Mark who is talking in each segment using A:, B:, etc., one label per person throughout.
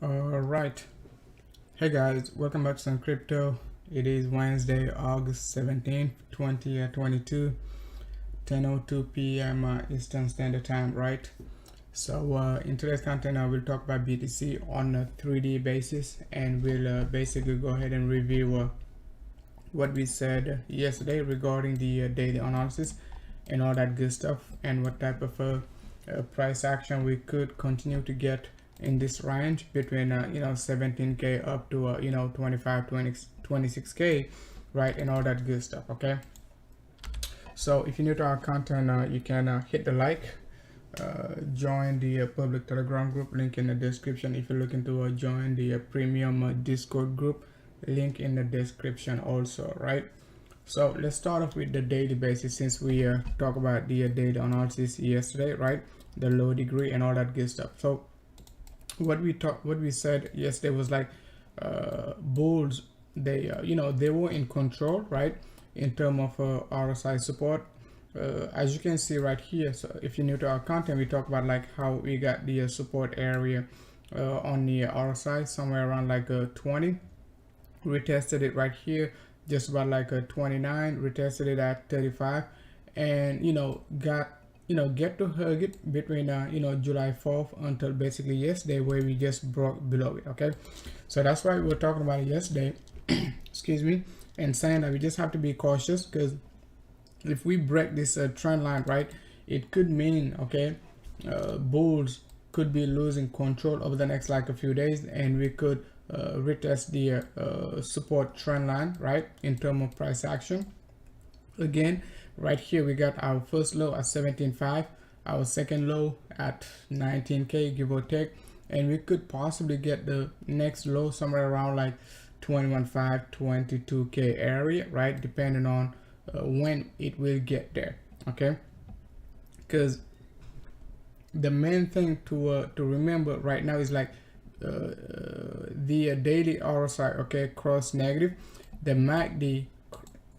A: All right. Hey guys, welcome back to some crypto. It is Wednesday, August 17th, 2022, 10:02 p.m. Eastern Standard Time, right? So in today's content, I will talk about BTC on a 3D basis, and we'll basically go ahead and review what we said yesterday regarding the daily analysis and all that good stuff, and what type of price action we could continue to get in this range between 17k up to 25 26k, right, and all that good stuff. Okay, so if you're new to our content, you can hit the like, join the public Telegram group, link in the description. If you're looking to join the premium Discord group, link in the description also, right? So let's start off with the daily basis, since we talked about the daily analysis yesterday, right? The low degree and all that good stuff. So what we said yesterday was like bulls, they they were in control, right, in terms of RSI support, as you can see right here. So if you're new to our content, we talk about like how we got the support area on the RSI somewhere around like 20. We tested it right here just about like a 29, retested it at 35, and get to hug it between July 4th until basically yesterday, where we just broke below it. Okay, so that's why we were talking about it yesterday excuse me, and saying that we just have to be cautious, because if we break this trend line, right, it could mean, okay, bulls could be losing control over the next like a few days, and we could retest the support trend line, right, in terms of price action. Again, right here we got our first low at 17.5, our second low at 19k, give or take, and we could possibly get the next low somewhere around like 21.5, 22k area, right, depending on when it will get there. Okay, because the main thing to remember right now is like the daily RSI, okay, crossed negative. The MACD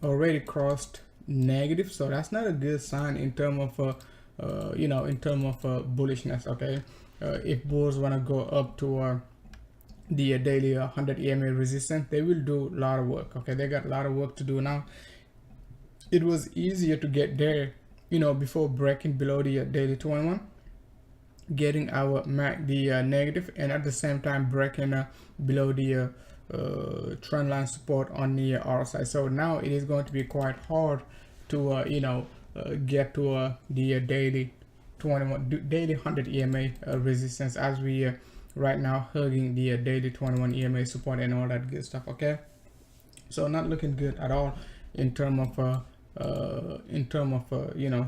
A: already crossed negative, so that's not a good sign in terms of in terms of bullishness. Okay, if bulls want to go up to the daily 100 EMA resistance, they will do a lot of work. Okay, they got a lot of work to do now. It was easier to get there, before breaking below the daily 21, getting our MACD negative, and at the same time breaking below the trend line support on the RSI. So now it is going to be quite hard to get to the daily 100 EMA resistance, as we right now hugging the daily 21 EMA support and all that good stuff. Okay, so not looking good at all in terms of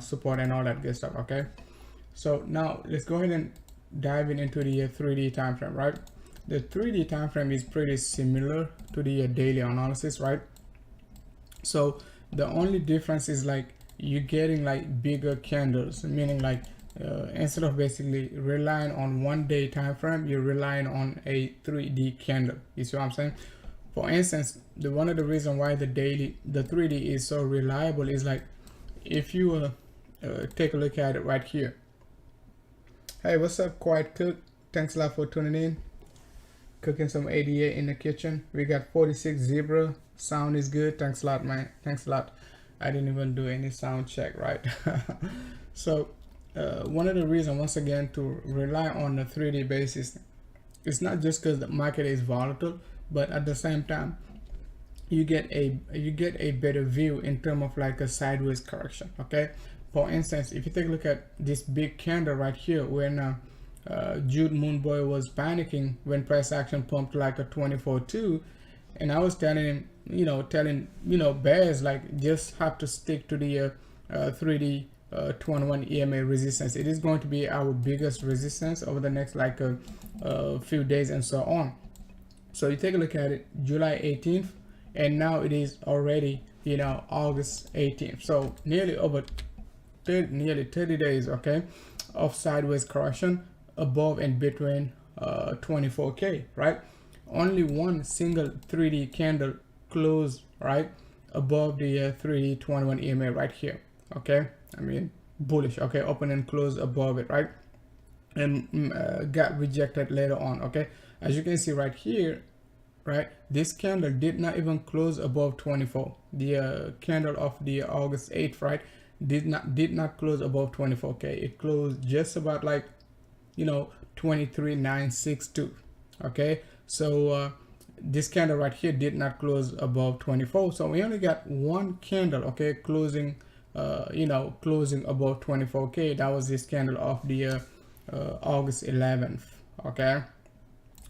A: support and all that good stuff. Okay, so now let's go ahead and dive into the 3D time frame, right? The 3D time frame is pretty similar to the daily analysis, right? So the only difference is like you're getting like bigger candles, meaning like instead of basically relying on 1 day time frame, you're relying on a 3D candle. You see what I'm saying? For instance, one of the reasons why the 3D is so reliable is like, if you take a look at it right here. Hey, what's up, Quiet Cook? Thanks a lot for tuning in. Cooking some ADA in the kitchen. We got 46 Zebra. Sound is good. Thanks a lot, man. Thanks a lot. I didn't even do any sound check, right? So one of the reasons, once again, to rely on the 3D basis, it's not just because the market is volatile, but at the same time you get a better view in terms of like a sideways correction. Okay, for instance, if you take a look at this big candle right here, when Jude Moonboy was panicking when price action pumped like a 24.2, and I was telling him, bears like just have to stick to the 3D 21 EMA resistance. It is going to be our biggest resistance over the next like a few days and so on. So you take a look at it, July 18th, and now it is already August 18th. So nearly 30 days, okay, of sideways correction above and between 24k, right? Only one single 3D candle closed right above the 3D 21 EMA right here. Okay, I mean bullish. Okay, open and close above it, right? And got rejected later on. Okay, as you can see right here, right, this candle did not even close above 24. The candle of the August 8th, right, did not close above 24k. It closed just about like, you know, 23,962. Okay, so this candle right here did not close above 24, so we only got one candle, okay, closing you know, closing above 24k. That was this candle of the August 11th. Okay,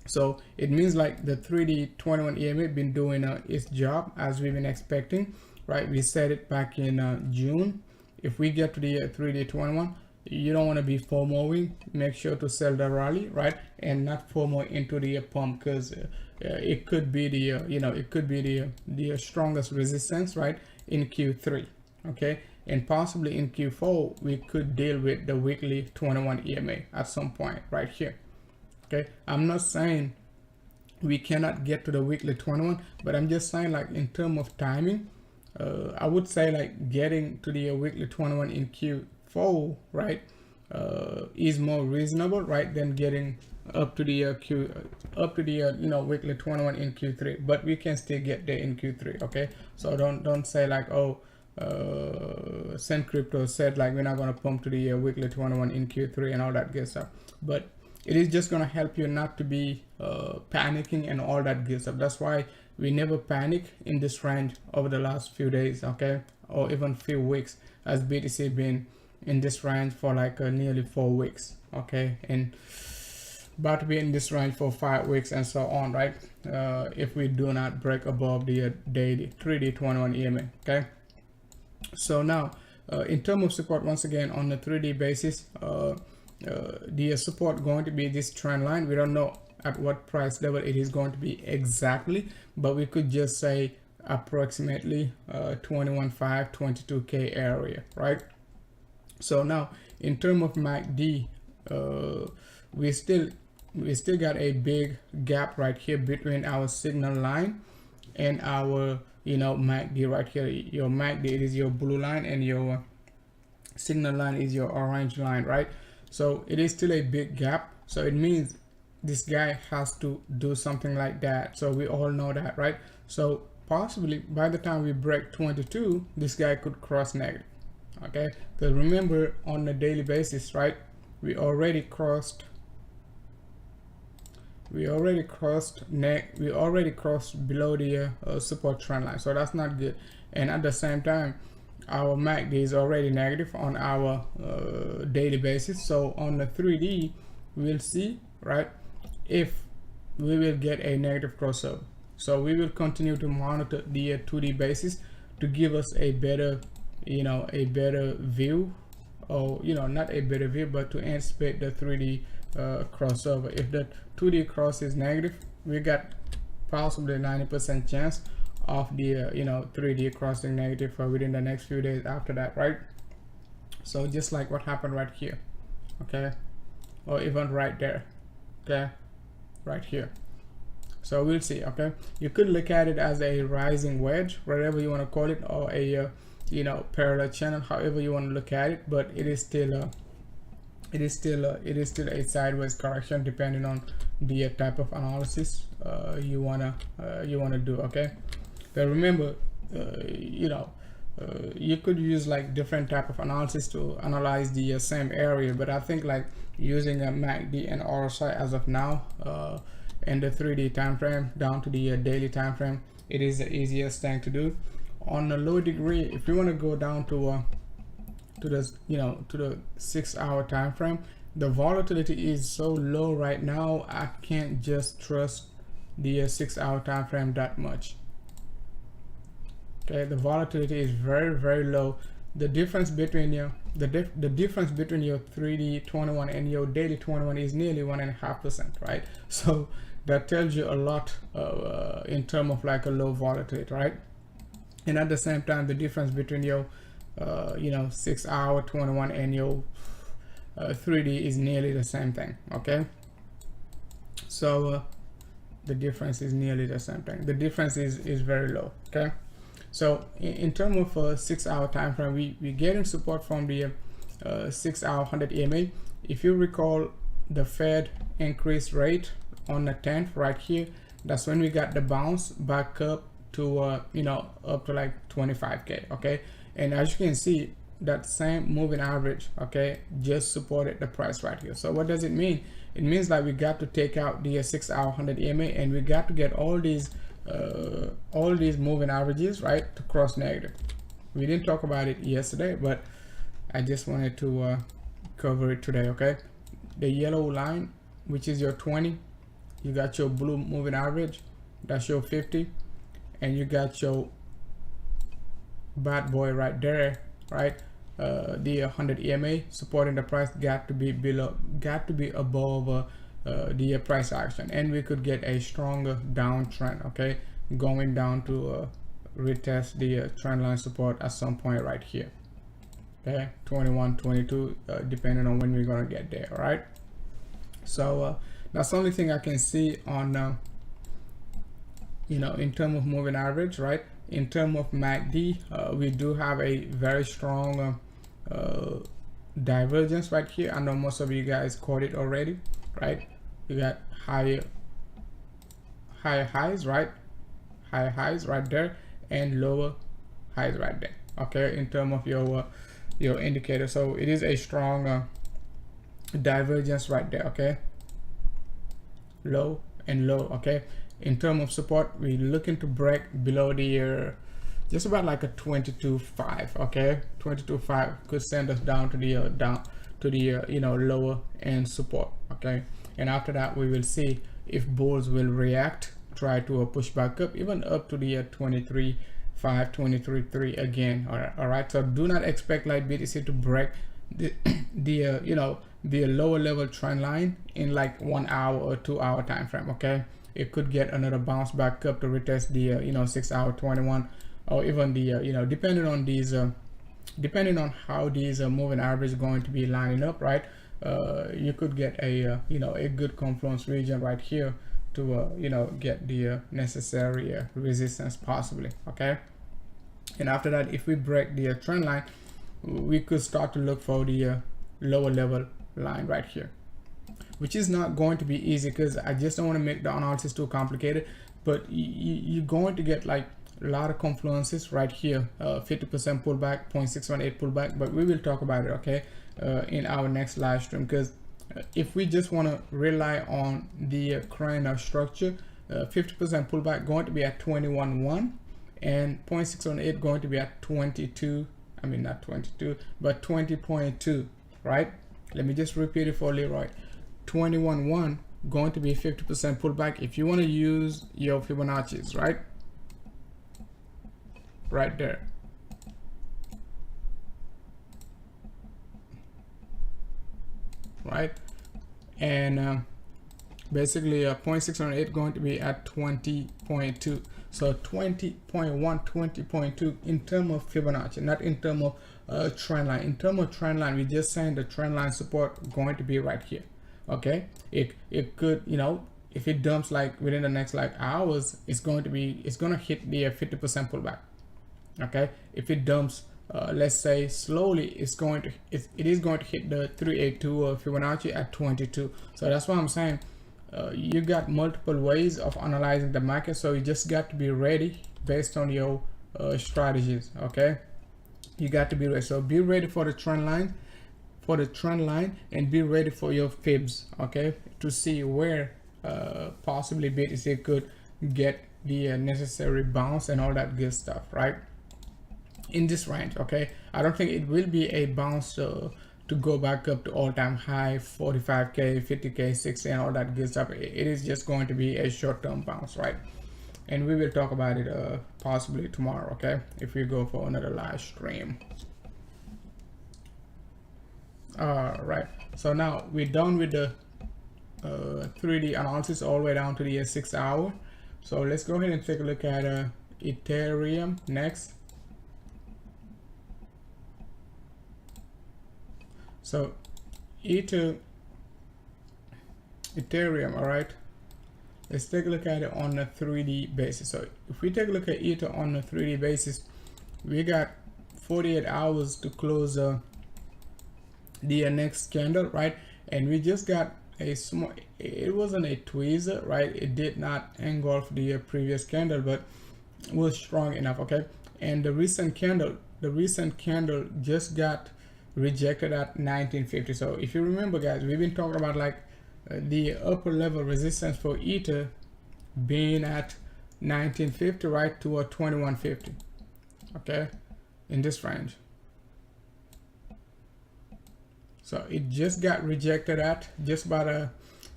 A: so it means like the 3D 21 EMA been doing its job as we've been expecting, right? We said it back in June. If we get to the 3D 21, you don't want to be FOMOing. Make sure to sell the rally, right, and not FOMO into the pump, because it could be the you know, it could be the strongest resistance, right, in Q3. Okay, and possibly in Q4 we could deal with the weekly 21 EMA at some point right here. Okay, I'm not saying we cannot get to the weekly 21, but I'm just saying, like, in terms of timing, I would say like getting to the weekly 21 in Q4, right, is more reasonable, right, than getting up to the you know, weekly 21 in Q3. But we can still get there in Q3. Okay, so don't say like, oh, Send Crypto said like we're not going to pump to the weekly 21 in Q3 and all that good stuff. But it is just going to help you not to be panicking and all that good stuff. That's why we never panic in this range over the last few days, okay, or even few weeks, as BTC been in this range for like nearly 4 weeks, okay, and about to be in this range for 5 weeks and so on, right, if we do not break above the daily 3D 21 EMA. Okay, so now in terms of support, once again on the 3D basis, the support going to be this trend line. We don't know at what price level it is going to be exactly, but we could just say approximately 21.5 22k area, right? So now in terms of MACD, we still got a big gap right here between our signal line and our, you know, MACD right here. Your MACD is your blue line and your signal line is your orange line, right? So it is still a big gap, so it means this guy has to do something like that. So we all know that, right? So possibly by the time we break 22, this guy could cross negative. Okay, because remember on a daily basis, right, we already crossed below the support trend line, so that's not good. And at the same time, our MACD is already negative on our daily basis. So on the 3D, we'll see, right, if we will get a negative crossover. So we will continue to monitor the 2D basis to give us a better, you know, a better view, or, you know, not a better view, but to anticipate the 3D crossover. If the 2D cross is negative, we got possibly 90% chance of the you know, 3D crossing negative within the next few days after that, right? So just like what happened right here, okay, or even right there, okay, right here. So we'll see. Okay, you could look at it as a rising wedge, whatever you want to call it, or a you know, parallel channel, however you want to look at it, but it is still a sideways correction depending on the type of analysis you wanna do. Okay, but remember, you know, you could use like different type of analysis to analyze the same area, but I think like using a MACD and RSI as of now, in the 3D time frame down to the daily time frame, it is the easiest thing to do. On a low degree, if you want to go down to the, you know, to the 6-hour time frame, the volatility is so low right now, I can't just trust the 6-hour time frame that much. Okay, the volatility is very, very low. The difference between your the difference between your 3D 21 and your daily 21 is nearly 1.5%, right? So that tells you a lot in terms of like a low volatility, right? And at the same time, the difference between your you know, 6-hour 21 and your 3D is nearly the same thing. Okay, so the difference is nearly the same thing. The difference is very low. Okay, so in terms of 6-hour time frame, we getting support from the 6-hour 100 EMA. If you recall, the Fed increased rate on the 10th right here, that's when we got the bounce back up to you know, up to like 25k. Okay, and as you can see, that same moving average, okay, just supported the price right here. So what does it mean? It means that we got to take out the 6 hour 100 EMA, and we got to get all these moving averages, right, to cross negative. We didn't talk about it yesterday, but I just wanted to cover it today. Okay, the yellow line, which is your 20, you got your blue moving average, that's your 50, and you got your bad boy right there, right, the 100 EMA supporting the price got to be above the price action, and we could get a stronger downtrend, okay, going down to retest the trend line support at some point right here. Okay, 21, 22, depending on when we're gonna get there. All right, so that's the only thing I can see on you know, in terms of moving average, right? In terms of MACD, we do have a very strong divergence right here. I know most of you guys caught it already, right? You got higher highs, right? Higher highs right there, and lower highs right there. Okay, in terms of your indicator, so it is a strong divergence right there. Okay, low and low. Okay, in terms of support, we're looking to break below the just about like a 22.5. Okay, 22.5 could send us down to the you know, lower end support. Okay, and after that we will see if bulls will react, try to push back up, even up to the 23.5, 23.3 again. All right, so do not expect like BTC to break the you know, the lower level trend line in like 1 hour or 2 hour time frame. Okay, it could get another bounce back up to retest the you know, 6 hour 21, or even the you know, depending on these depending on how these moving average going to be lining up, right? You could get a you know, a good confluence region right here to you know, get the necessary resistance possibly. Okay, and after that, if we break the trend line, we could start to look for the lower level line right here, which is not going to be easy because I just don't want to make the analysis too complicated. But you're going to get like a lot of confluences right here, 50% pullback, 0.618 pullback, but we will talk about it, okay, in our next live stream. Because if we just want to rely on the current structure, 50% pullback going to be at 21.1, and 0.618 going to be at 22, I mean not 22, but 20.2, right? Let me just repeat it for Leroy. 21.1 going to be 50% pullback if you want to use your Fibonacci's, right? Right there. Right, and basically 0.618 going to be at 20.2, so 20.1, 20.2 in terms of Fibonacci, not in terms of trend line. In terms of trend line, we just saying the trend line support going to be right here. Okay, it could, you know, if it dumps like within the next like hours, it's going to hit the 50% pullback. Okay, if it dumps let's say slowly, it is going to hit the 382 Fibonacci at 22. So that's why I'm saying you got multiple ways of analyzing the market, so you just got to be ready based on your strategies. Okay, you got to be ready. So be ready for the trend line, and be ready for your fibs, okay, to see where possibly BTC could get the necessary bounce and all that good stuff, right? In this range. Okay, I don't think it will be a bounce to go back up to all-time high 45k, 50k, 60, and all that good stuff. It is just going to be a short-term bounce, right? And we will talk about it possibly tomorrow, okay, if we go for another live stream. Right, so now we're done with the 3D analysis all the way down to the 6 hour. So let's go ahead and take a look at Ethereum next. So Ethereum, all right, let's take a look at it on a 3D basis. So if we take a look at Ether on a 3D basis, we got 48 hours to close the next candle, right? And we just got a small, it wasn't a tweezer, right? It did not engulf the previous candle, but was strong enough, okay? And the recent candle just got rejected at 1950. So if you remember, guys, we've been talking about like the upper level resistance for Ether being at 1950, right, to a 2150, okay, in this range. So it just got rejected at just about I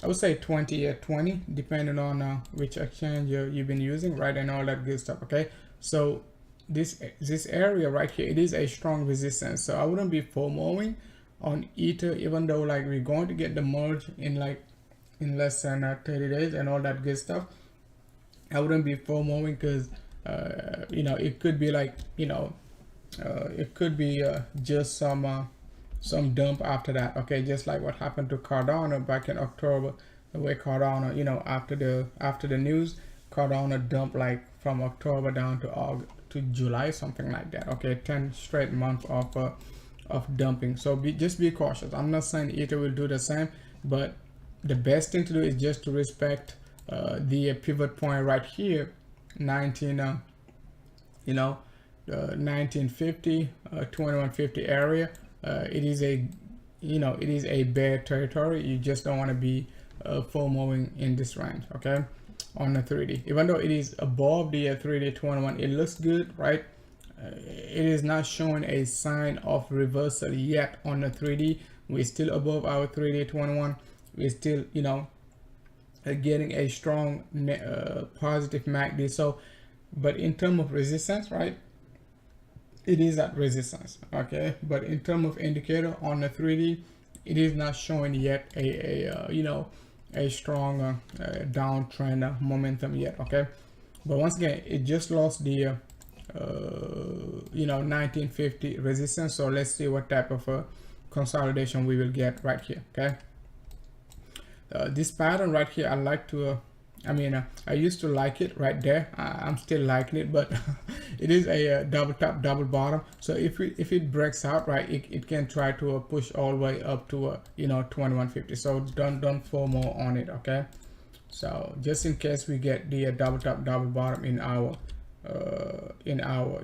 A: would say 20, depending on which exchange you've been using, right, and all that good stuff, okay? So this area right here, it is a strong resistance. So I wouldn't be FOMOing on Ether, even though like we're going to get the merge in less than 30 days and all that good stuff. I wouldn't be FOMOing because you know, it could be like, you know, it could be just some dump after that, okay, just like what happened to Cardano back in October. The way Cardano, you know, after the news, Cardano dumped like from October down to August to July, something like that, okay, 10 straight months of dumping. So just be cautious. I'm not saying Ether will do the same, but the best thing to do is just to respect the pivot point right here, 1950 2150 area. It is a, you know, it is a bear territory. You just don't want to be FOMOing in this range, okay, on the 3D. Even though it is above the 3D 21, it looks good, right? It is not showing a sign of reversal yet on the 3D. We're still above our 3D 21. We're still, you know, getting a strong positive MACD. So, but in terms of resistance, right, it is at resistance, okay? But in terms of indicator on the 3D, it is not showing yet a you know, a strong downtrend momentum yet, okay? But once again, it just lost the you know, 1950 resistance. So let's see what type of consolidation we will get right here, okay? This pattern right here, I like to I mean, I used to like it right there. I'm still liking it, but it is a double top, double bottom. So if it breaks out, right, it can try to push all the way up to you know, 2150. So don't FOMO on it, okay? So just in case we get the double top, double bottom in our you know,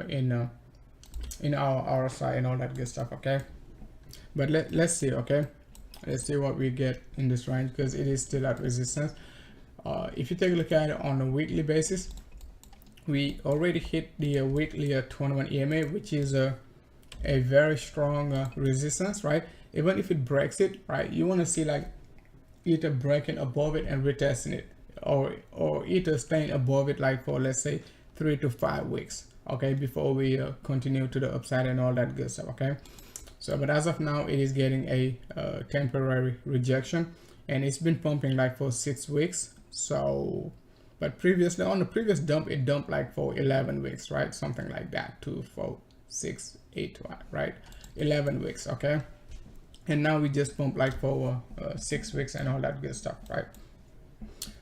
A: in our RSI and all that good stuff, okay? But let's see, okay? Let's see what we get in this range, because it is still at resistance. If you take a look at it on a weekly basis, we already hit the weekly 21 EMA, which is a very strong resistance, right? Even if it breaks it, right, you want to see like either breaking above it and retesting it, or either staying above it like for, let's say, 3 to 5 weeks, okay, before we continue to the upside and all that good stuff, okay? So, but as of now, it is getting a temporary rejection, and it's been pumping like for 6 weeks. So, but previously on the previous dump, it dumped like for 11 weeks, right? Something like that, 2, 4, 6, 8, right? 11 weeks, okay? And now we just pump like for 6 weeks and all that good stuff, right?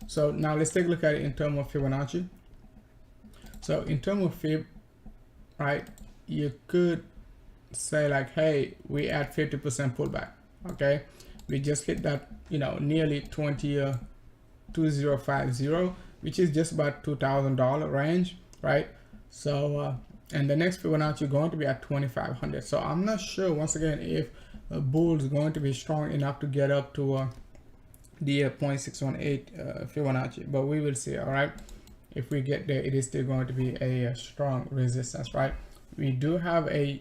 A: So now let's take a look at it in terms of Fibonacci. So in terms of Fib, right, you could say like, hey, we at 50% pullback, okay? We just hit that, you know, nearly 2050, which is just about $2,000 range, right? So and the next Fibonacci going to be at 2500. So I'm not sure, once again, if a bull is going to be strong enough to get up to the 0.618 Fibonacci, but we will see. All right, if we get there, it is still going to be a strong resistance, right? We do have a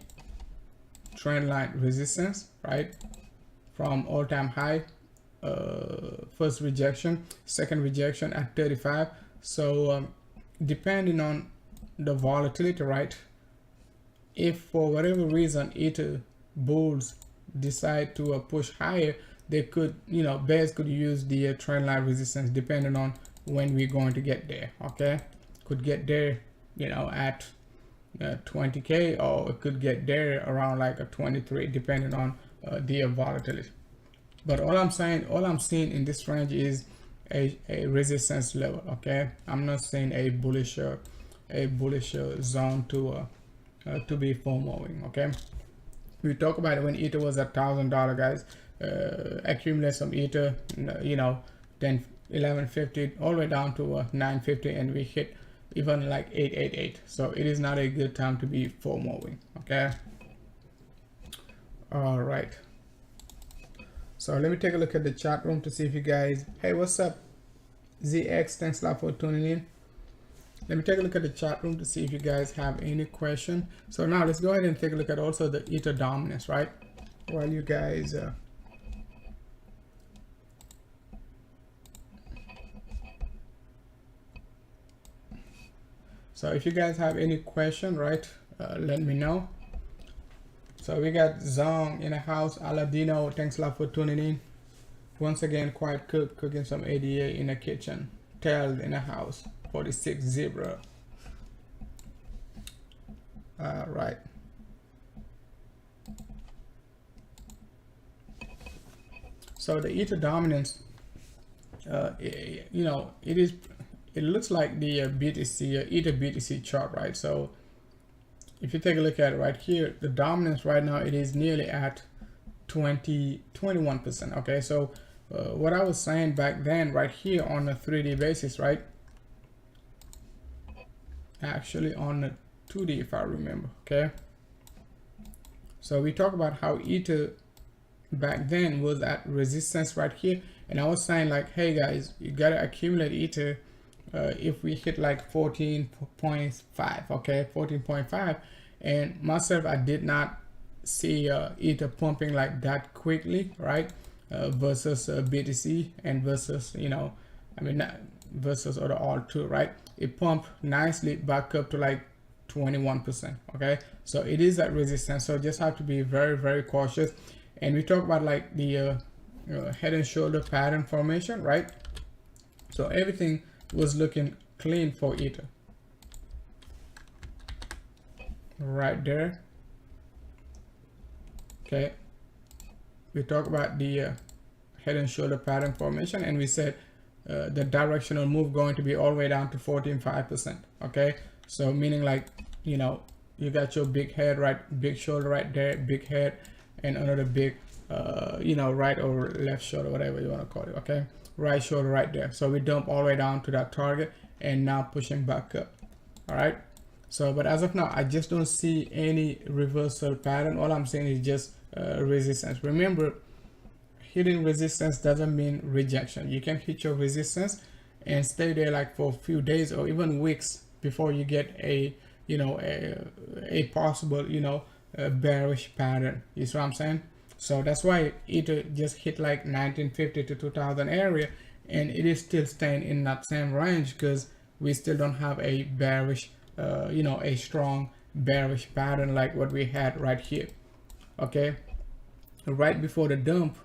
A: trend line resistance, right, from all-time high, first rejection, second rejection at 35. So depending on the volatility, right, if for whatever reason Ether bulls decide to push higher, they could, you know, bears could use the trend line resistance depending on when we're going to get there, okay? Could get there, you know, at 20k, or it could get there around like a 23, depending on the volatility. But all I'm seeing in this range is a resistance level, okay? I'm not seeing a bullish zone to be FOMOing, okay? We talk about it when Ether was $1,000, guys. accumulate some ether, you know, then 1150 all the way down to 950, and we hit even like 888. So it is not a good time to be FOMOing. Okay. All right. So let me take a look at the chat room to see if you guys, hey, what's up ZX, thanks a lot for tuning in. Let me take a look at the chat room to see if you guys have any question. So now let's go ahead and take a look at also the ether dominance, right? While you guys so if you guys have any question, right, let me know. So we got Zong in the house, Aladino, thanks a lot for tuning in. Once again, Quiet Cook cooking some ADA in the kitchen. Tailed in the house, 46 zebra. Right. So the ether dominance, you know, it looks like the BTC, ether BTC chart, right? So if you take a look at it right here, the dominance right now, it is nearly at 21%. Okay, so what I was saying back then right here on a 3D basis, right? Actually on the 2D, if I remember. Okay, so we talk about how ether back then was at resistance right here, and I was saying like, hey guys, you gotta accumulate ether if we hit like 14.5. okay, 14.5, and myself, I did not see ether pumping like that quickly, right? Versus BTC and versus, you know, I mean, versus other alt too, right? It pumped nicely back up to like 21%. Okay, so it is at resistance, so just have to be very, very cautious. And we talk about like the head and shoulder pattern formation, right? So everything was looking clean for ether right there. Okay, we talk about the head and shoulder pattern formation, and we said the directional move going to be all the way down to 14.5%. okay, so meaning like, you know, you got your big head, right, big shoulder right there, big head, and another big you know, right or left shoulder, whatever you want to call it. Okay, right shoulder right there. So we dump all the way down to that target and now pushing back up. All right, so but as of now, I just don't see any reversal pattern. All I'm saying is just resistance. Remember, hitting resistance doesn't mean rejection. You can hit your resistance and stay there like for a few days or even weeks before you get a, you know, a possible, you know, bearish pattern. You see what I'm saying? So that's why ether just hit like 1950 to 2000 area, and it is still staying in that same range because we still don't have a bearish, you know, a strong bearish pattern like what we had right here. Okay, right before the dump,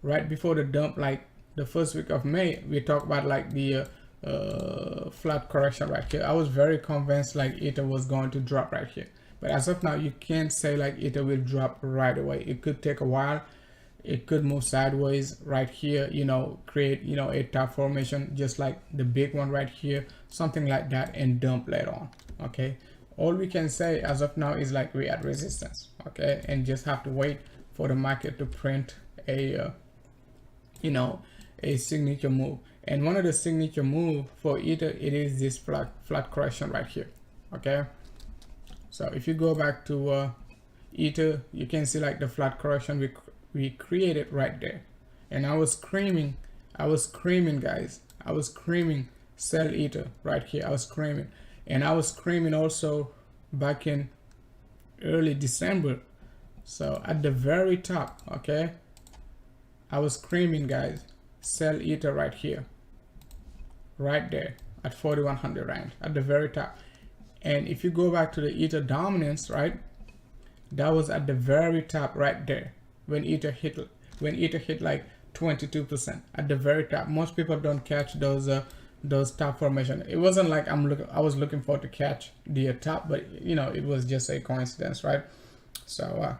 A: like the first week of May, we talked about like the flat correction right here. I was very convinced like ether was going to drop right here, but as of now, you can't say like ether will drop right away. It could take a while. It could move sideways right here, you know, create, you know, a top formation just like the big one right here, something like that, and dump later on. Okay, all we can say as of now is like we're at resistance. Okay, and just have to wait for the market to print a you know, a signature move. And one of the signature move for ether, it is this flat correction right here. Okay, so if you go back to ether, you can see like the flat correction we created right there. And I was screaming guys, I was screaming sell ether right here. I was screaming, and I was screaming also back in early December. So at the very top, okay, I was screaming guys, sell ether right here, right there at 4100 rand at the very top. And if you go back to the ether dominance, right, that was at the very top right there when ether hit like 22% at the very top. Most people don't catch those top formation. It wasn't like I was looking for to catch the top, but you know, it was just a coincidence, right? So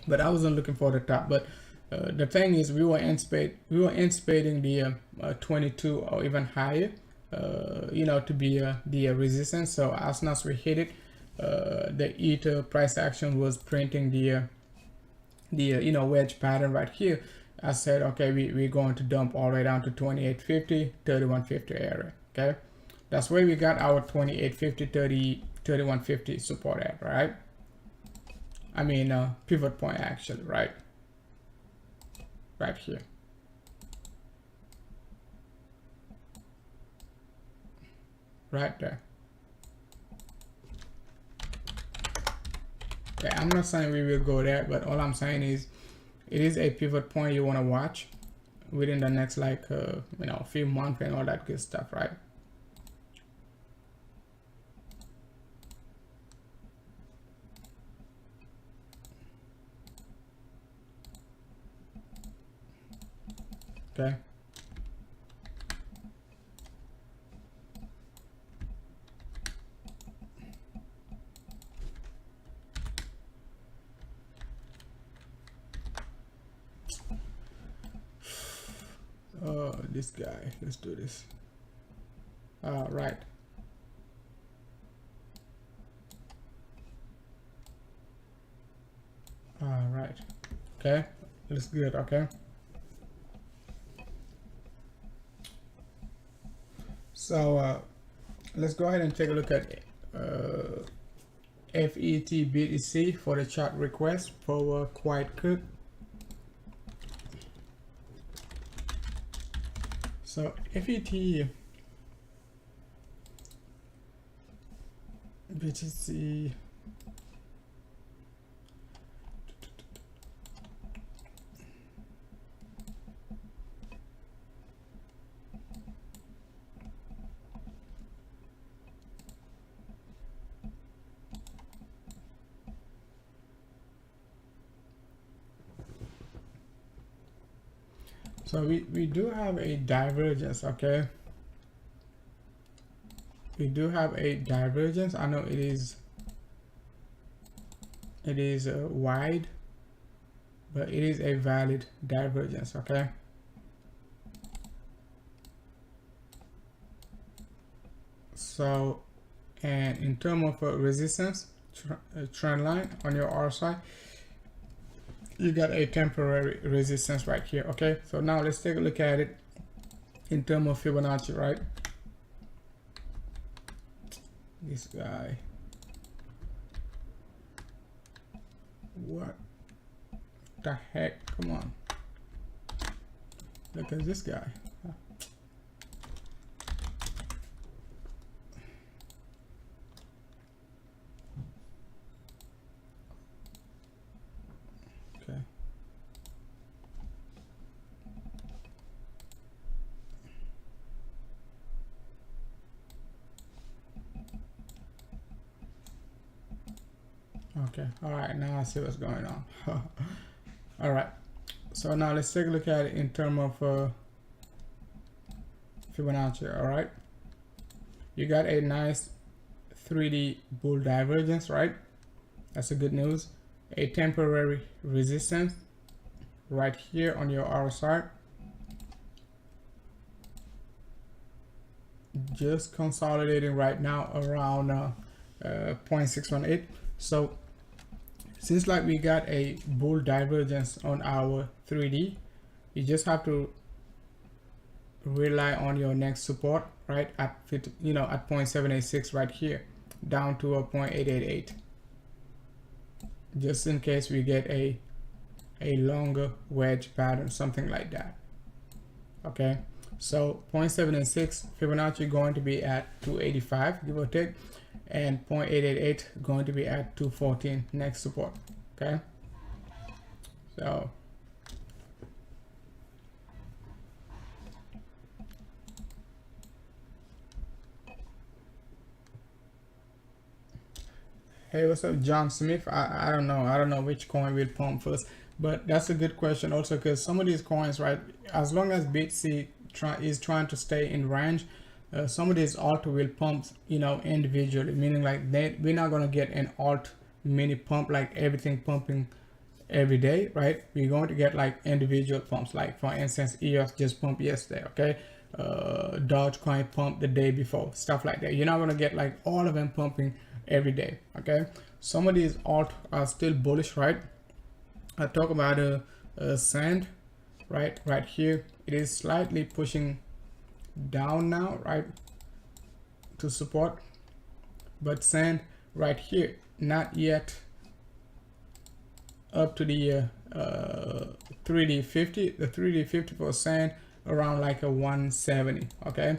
A: but I wasn't looking for the top. But the thing is, we were anticipating the 22 or even higher, you know, to be the resistance. So as soon as we hit it, the ether price action was printing the the wedge pattern right here, I said, okay, we're going to dump all the way down to 2850, 3150 area. Okay, that's where we got our 2850, 3150 support at, right? I mean, pivot point actually, right here. Right there. Yeah, I'm not saying we will go there, but all I'm saying is it is a pivot point you want to watch within the next few months and all that good stuff, right? Okay. This guy, let's do this. Right. Right. Okay, looks good. Okay, so let's go ahead and take a look at FET BTC for the chart request for Quiet Cook. So FET BTC, so we do have a divergence. Okay, we do have a divergence. I know it is wide, but it is a valid divergence. Okay, so, and in terms of resistance trend line on your RSI, you got a temporary resistance right here. Okay, so now let's take a look at it in terms of Fibonacci, right? This guy, what the heck? Come on, look at this guy. Okay. Okay, all right, now I see what's going on. All right, so now let's take a look at it in terms of Fibonacci. All right, you got a nice 3D bull divergence, right? That's a good news. A temporary resistance right here on your RSI, just consolidating right now around 0.618. So since like we got a bull divergence on our 3D, you just have to rely on your next support, right, at at 0.786 right here, down to a 0.888, just in case we get a longer wedge pattern, something like that. Okay, so 0.786 Fibonacci going to be at 285, give or take, and 0.888 going to be at 214 next support. Okay, so hey, what's up, John Smith? I don't know which coin will pump first, but that's a good question also, because some of these coins, right, as long as BTC is trying to stay in range, some of these alt will pump individually, meaning like we're not going to get an alt mini pump like everything pumping every day, right? We're going to get like individual pumps, like for instance EOS just pumped yesterday. Okay, Dogecoin pumped the day before, stuff like that. You're not going to get like all of them pumping every day. Okay, some of these alt are still bullish, right? I talk about a sand right here. It is slightly pushing down now, right, to support, but sand right here not yet up to the 3D50. The 3D50 for sand around like a 170. Okay,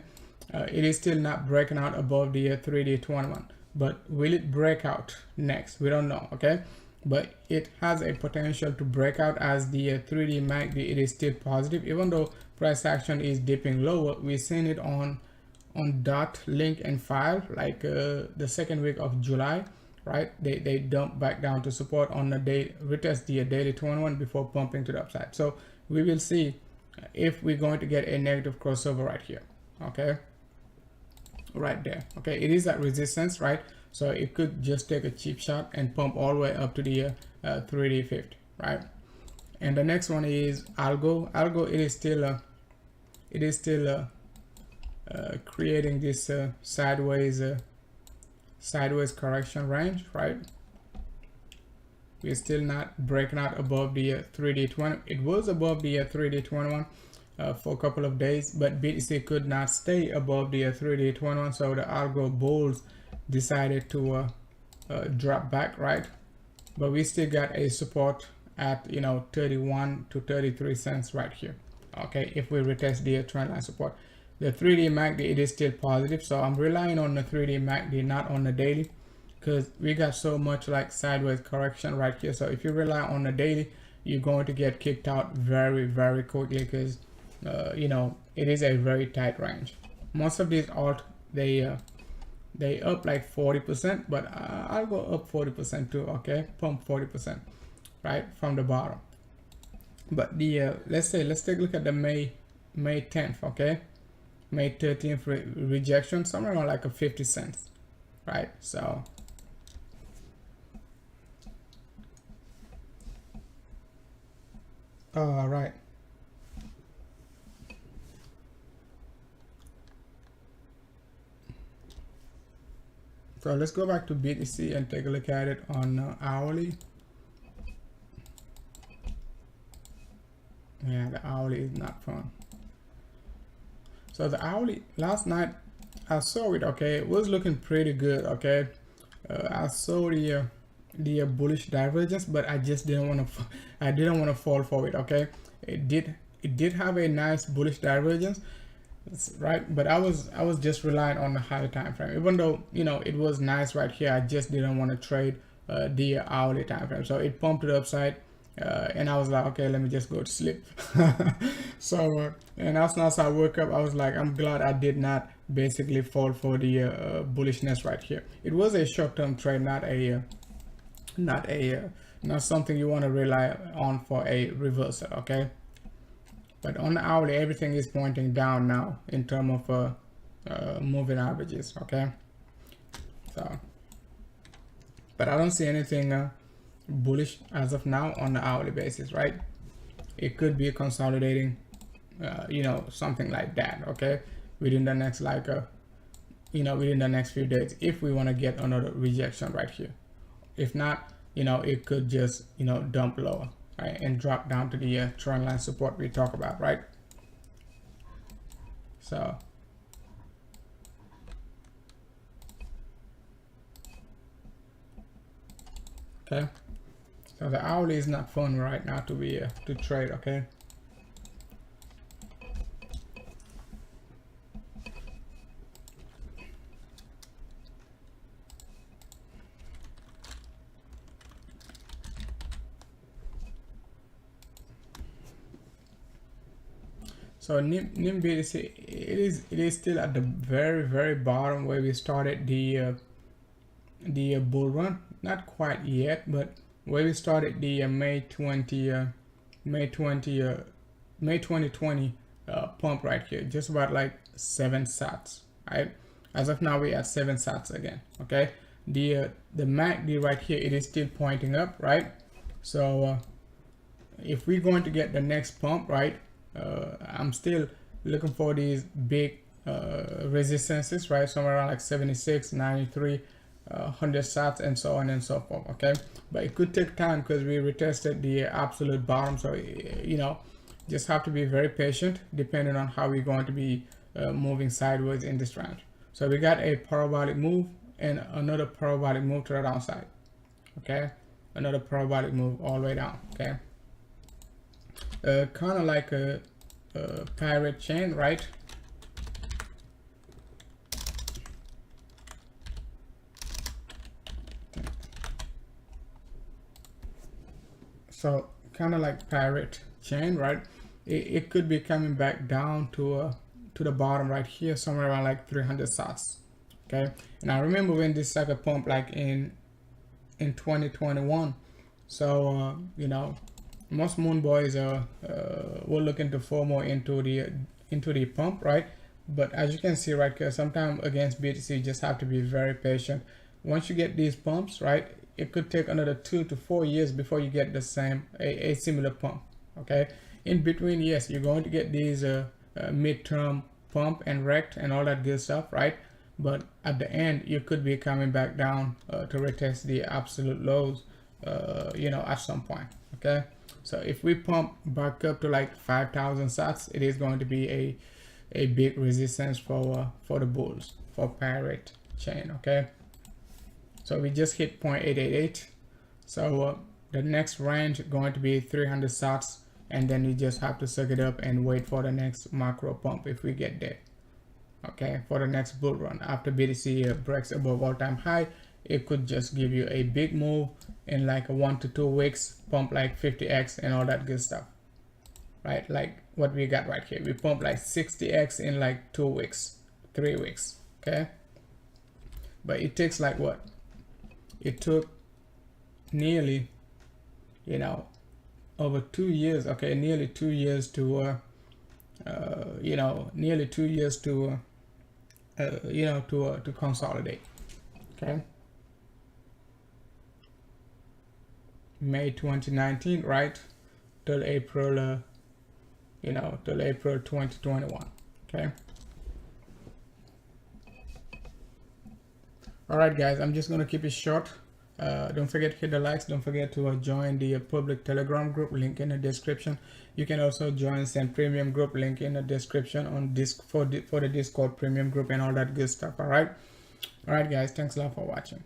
A: it is still not breaking out above the 3D21, but will it break out next? We don't know. Okay, but it has a potential to break out, as the 3D MACD, it is still positive. Even though price action is dipping lower, we're seeing it on dot, link, and file, like the second week of July, right? They dump back down to support on the day, retest the daily 21 before pumping to the upside. So we will see if we're going to get a negative crossover right here. Okay, right there. Okay, it is at resistance, right? So it could just take a cheap shot and pump all the way up to the 3D50, right? And the next one is Algo. It is still creating this sideways correction range, right? We're still not breaking out above the 3D20. It was above the 3D21 for a couple of days, but BTC could not stay above the 3D21, so the Algo bulls decided to drop back, right? But we still got a support at 31 to 33 cents right here. Okay, if we retest the trend line support. The 3D MACD, it is still positive, so I'm relying on the 3D MACD, not on the daily, because we got so much like sideways correction right here. So if you rely on the daily, you're going to get kicked out very, very quickly, because it is a very tight range. Most of these alt, they up like 40%, but I'll go up 40% too. Okay, pump 40%, right, from the bottom. But the let's take a look at the May 10th. Okay, May 13th rejection, somewhere around like a 50 cents, right? So all right, so let's go back to BTC and take a look at it on hourly. Yeah, the hourly is not fun. So the hourly, last night I saw it. Okay, it was looking pretty good. Okay, I saw the bullish divergence, but I just didn't want to fall for it. Okay, it did have a nice bullish divergence, right? But I was just relying on the higher time frame, even though it was nice right here. I just didn't want to trade the hourly time frame, so it pumped it upside. And I was like, okay, let me just go to sleep. So and as soon as I woke up, I was like, I'm glad I did not basically fall for the bullishness right here. It was a short-term trade, not something you want to rely on for a reversal. Okay, but on the hourly, everything is pointing down now in terms of moving averages. Okay, so but I don't see anything bullish as of now on the hourly basis, right? It could be consolidating, something like that. Okay, within the next within the next few days, if we want to get another rejection right here. If not, it could just dump lower, right, and drop down to the trend line support we talk about, right? So okay, so the hourly is not fun right now to trade. Okay, so NIM BTC, it is still at the very bottom where we started the bull run. Not quite yet, but where we started the May 2020 pump right here, just about like 7 sats, right? As of now, we're at 7 sats again. Okay, the MACD right here, it is still pointing up, right? So if we're going to get the next pump, right, I'm still looking for these big resistances, right, somewhere around like 76, 93, 100 sats and so on and so forth. Okay, but it could take time because we retested the absolute bottom, so you know, just have to be very patient depending on how we're going to be moving sideways in this range. So we got a parabolic move and another parabolic move to the downside. Okay, another parabolic move all the way down. Okay, kind of like a pirate chain, right? So kind of like pirate chain, right? It could be coming back down to the bottom right here, somewhere around like 300 sats. Okay, and I remember when this sucker pumped like in 2021. So you know, most moon boys were looking to FOMO into the pump, right? But as you can see right here, sometimes against BTC you just have to be very patient. Once you get these pumps, right, it could take another 2 to 4 years before you get the same a similar pump. Okay, in between, yes, you're going to get these midterm pump and rect and all that good stuff, right? But at the end, you could be coming back down to retest the absolute lows, you know, at some point. Okay, so if we pump back up to like 5,000 sats, it is going to be a big resistance for the bulls, for pirate chain. Okay, so we just hit 0.888. So the next range is going to be 300 sats, and then you just have to suck it up and wait for the next macro pump if we get there. Okay, for the next bull run after BTC breaks above all-time high, it could just give you a big move in like 1 to 2 weeks, pump like 50x and all that good stuff, right? Like what we got right here, we pump like 60x in like 2 weeks, 3 weeks. Okay, but it takes like what, it took nearly, you know, over 2 years. Okay, nearly 2 years to you know, nearly 2 years to you know, to consolidate. Okay, May 2019, right, till April you know, till April 2021. Okay, all right guys, I'm just gonna keep it short. Don't forget to hit the likes. Don't forget to join the public Telegram group, link in the description. You can also join some premium group, link in the description on for the Discord premium group and all that good stuff. All right guys, thanks a lot for watching.